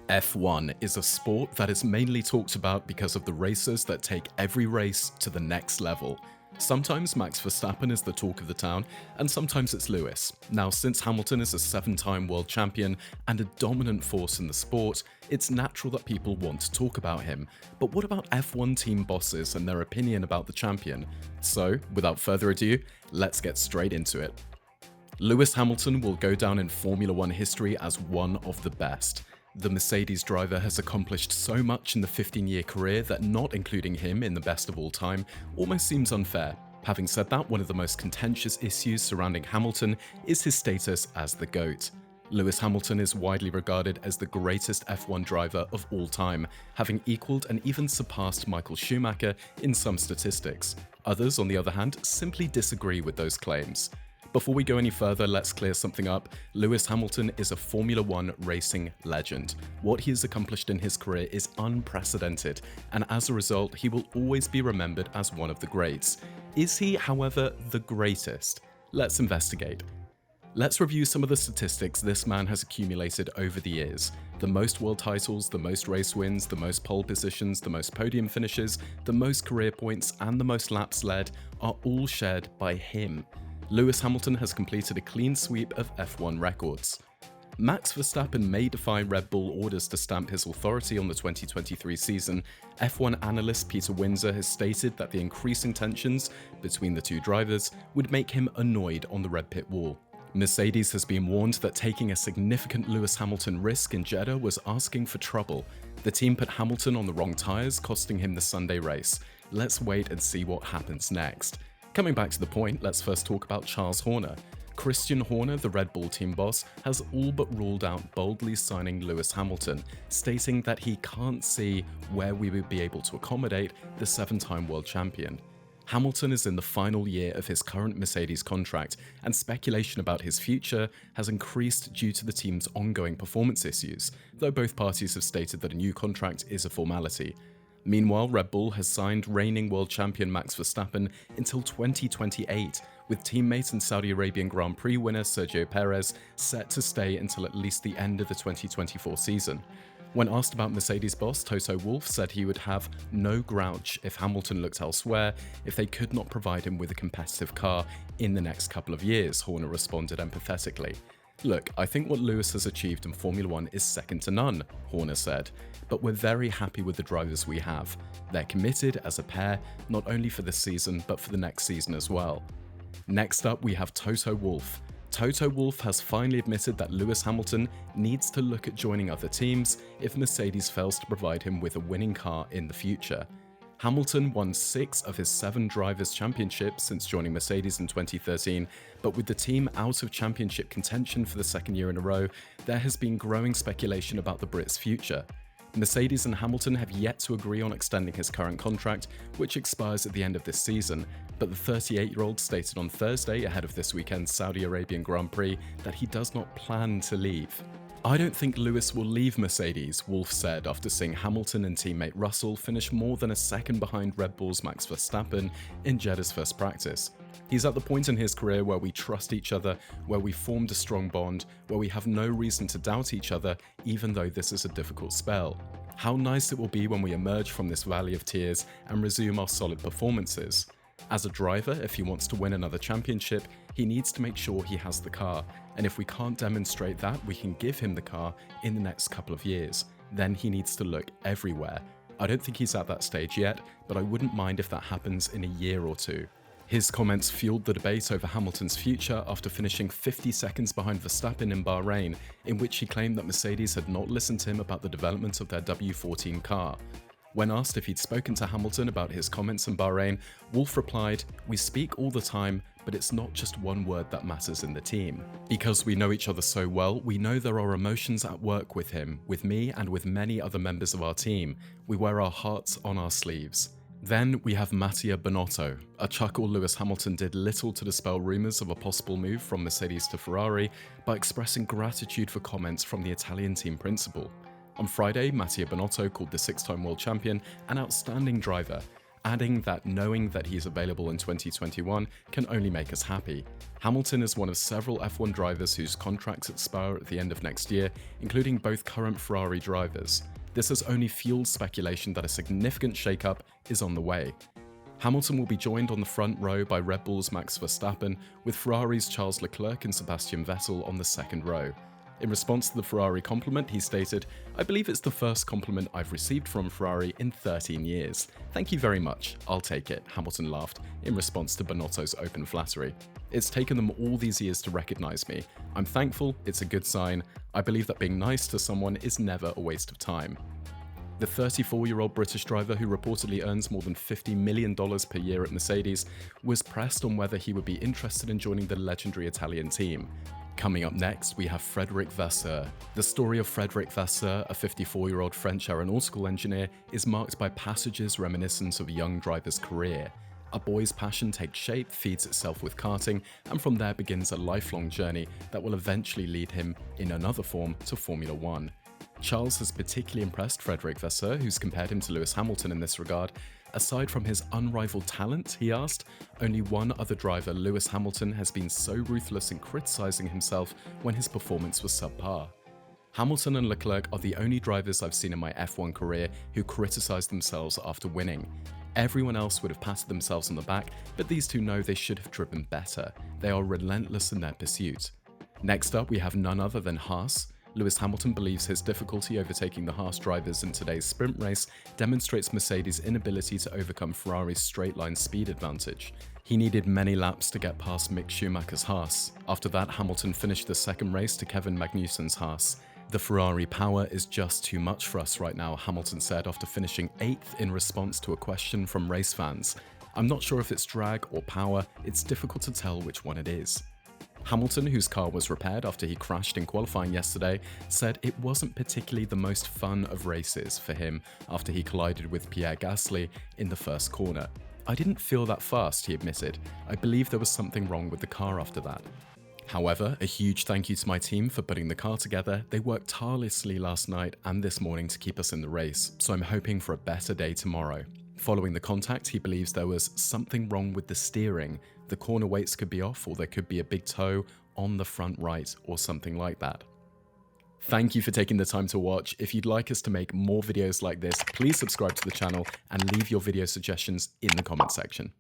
F1 is a sport that is mainly talked about because of the racers that take every race to the next level. Sometimes Max Verstappen is the talk of the town, and sometimes it's Lewis. Now, since Hamilton is a 7-time world champion and a dominant force in the sport, it's natural that people want to talk about him. But what about F1 team bosses and their opinion about the champion? So, without further ado, let's get straight into it. Lewis Hamilton will go down in Formula One history as one of the best. The Mercedes driver has accomplished so much in the 15-year career that not including him in the best of all time almost seems unfair. Having said that, one of the most contentious issues surrounding Hamilton is his status as the GOAT. Lewis Hamilton is widely regarded as the greatest F1 driver of all time, having equaled and even surpassed Michael Schumacher in some statistics. Others, on the other hand, simply disagree with those claims. Before we go any further, let's clear something up. Lewis Hamilton is a Formula One racing legend. What he has accomplished in his career is unprecedented, and as a result, he will always be remembered as one of the greats. Is he, however, the greatest? Let's investigate. Let's review some of the statistics this man has accumulated over the years. The most world titles, the most race wins, the most pole positions, the most podium finishes, the most career points, and the most laps led are all shared by him. Lewis Hamilton has completed a clean sweep of F1 records. Max Verstappen may defy Red Bull orders to stamp his authority on the 2023 season. F1 analyst Peter Windsor has stated that the increasing tensions between the two drivers would make him annoyed on the red pit wall. Mercedes has been warned that taking a significant Lewis Hamilton risk in Jeddah was asking for trouble. The team put Hamilton on the wrong tyres, costing him the Sunday race. Let's wait and see what happens next. Coming back to the point, let's first talk about Charles Horner. Christian Horner, the Red Bull team boss, has all but ruled out boldly signing Lewis Hamilton, stating that he can't see where we would be able to accommodate the 7-time world champion. Hamilton is in the final year of his current Mercedes contract, and speculation about his future has increased due to the team's ongoing performance issues, though both parties have stated that a new contract is a formality. Meanwhile, Red Bull has signed reigning world champion Max Verstappen until 2028, with teammate and Saudi Arabian Grand Prix winner Sergio Perez set to stay until at least the end of the 2024 season. When asked about Mercedes boss, Toto Wolff said he would have no grouch if Hamilton looked elsewhere if they could not provide him with a competitive car in the next couple of years, Horner responded empathetically. Look, I think what Lewis has achieved in Formula One is second to none, Horner said, but we're very happy with the drivers we have. They're committed as a pair, not only for this season, but for the next season as well. Next up, we have Toto Wolff. Toto Wolff has finally admitted that Lewis Hamilton needs to look at joining other teams if Mercedes fails to provide him with a winning car in the future. Hamilton won 6 of his 7 Drivers' Championships since joining Mercedes in 2013, but with the team out of championship contention for the second year in a row, there has been growing speculation about the Brit's future. Mercedes and Hamilton have yet to agree on extending his current contract, which expires at the end of this season, but the 38-year-old stated on Thursday ahead of this weekend's Saudi Arabian Grand Prix that he does not plan to leave. I don't think Lewis will leave Mercedes, Wolff said after seeing Hamilton and teammate Russell finish more than a second behind Red Bull's Max Verstappen in Jeddah's first practice. He's at the point in his career where we trust each other, where we formed a strong bond, where we have no reason to doubt each other, even though this is a difficult spell. How nice it will be when we emerge from this valley of tears and resume our solid performances. As a driver, if he wants to win another championship, he needs to make sure he has the car, and if we can't demonstrate that we can give him the car in the next couple of years, then he needs to look everywhere. I don't think he's at that stage yet, but I wouldn't mind if that happens in a year or two. His comments fueled the debate over Hamilton's future after finishing 50 seconds behind Verstappen in Bahrain, in which he claimed that Mercedes had not listened to him about the development of their W14 car. When asked if he'd spoken to Hamilton about his comments in Bahrain, Wolff replied, "We speak all the time, but it's not just one word that matters in the team. Because we know each other so well, we know there are emotions at work with him, with me, and with many other members of our team. We wear our hearts on our sleeves." Then we have Mattia Binotto. A chuckle, Lewis Hamilton did little to dispel rumours of a possible move from Mercedes to Ferrari by expressing gratitude for comments from the Italian team principal. On Friday, Mattia Binotto called the 6-time world champion an outstanding driver, adding that knowing that he's available in 2021 can only make us happy. Hamilton is one of several F1 drivers whose contracts expire at the end of next year, including both current Ferrari drivers. This has only fueled speculation that a significant shakeup is on the way. Hamilton will be joined on the front row by Red Bull's Max Verstappen, with Ferrari's Charles Leclerc and Sebastian Vettel on the second row. In response to the Ferrari compliment, he stated, "I believe it's the first compliment I've received from Ferrari in 13 years. Thank you very much, I'll take it," Hamilton laughed in response to Binotto's open flattery. "It's taken them all these years to recognize me. I'm thankful, it's a good sign. I believe that being nice to someone is never a waste of time." The 34-year-old British driver, who reportedly earns more than $50 million per year at Mercedes, was pressed on whether he would be interested in joining the legendary Italian team. Coming up next, we have Frederick Vasseur. The story of Frederick Vasseur, a 54-year-old French aeronautical engineer, is marked by passages reminiscent of a young driver's career. A boy's passion takes shape, feeds itself with karting, and from there begins a lifelong journey that will eventually lead him, in another form, to Formula One. Charles has particularly impressed Frederick Vasseur, who's compared him to Lewis Hamilton in this regard. Aside from his unrivaled talent, he asked, only one other driver, Lewis Hamilton, has been so ruthless in criticizing himself when his performance was subpar. Hamilton and Leclerc are the only drivers I've seen in my F1 career who criticize themselves after winning. Everyone else would have patted themselves on the back, but these two know they should have driven better. They are relentless in their pursuit. Next up, we have none other than Haas. Lewis Hamilton believes his difficulty overtaking the Haas drivers in today's sprint race demonstrates Mercedes' inability to overcome Ferrari's straight-line speed advantage. He needed many laps to get past Mick Schumacher's Haas. After that, Hamilton finished the second race to Kevin Magnussen's Haas. "The Ferrari power is just too much for us right now," Hamilton said after finishing 8th in response to a question from race fans. "I'm not sure if it's drag or power, it's difficult to tell which one it is." Hamilton, whose car was repaired after he crashed in qualifying yesterday, said it wasn't particularly the most fun of races for him after he collided with Pierre Gasly in the first corner. "I didn't feel that fast," he admitted. "I believe there was something wrong with the car after that." However, a huge thank you to my team for putting the car together. They worked tirelessly last night and this morning to keep us in the race, so I'm hoping for a better day tomorrow. Following the contact, he believes there was something wrong with the steering. The corner weights could be off, or there could be a big toe on the front right, or something like that. Thank you for taking the time to watch. If you'd like us to make more videos like this, please subscribe to the channel and leave your video suggestions in the comment section.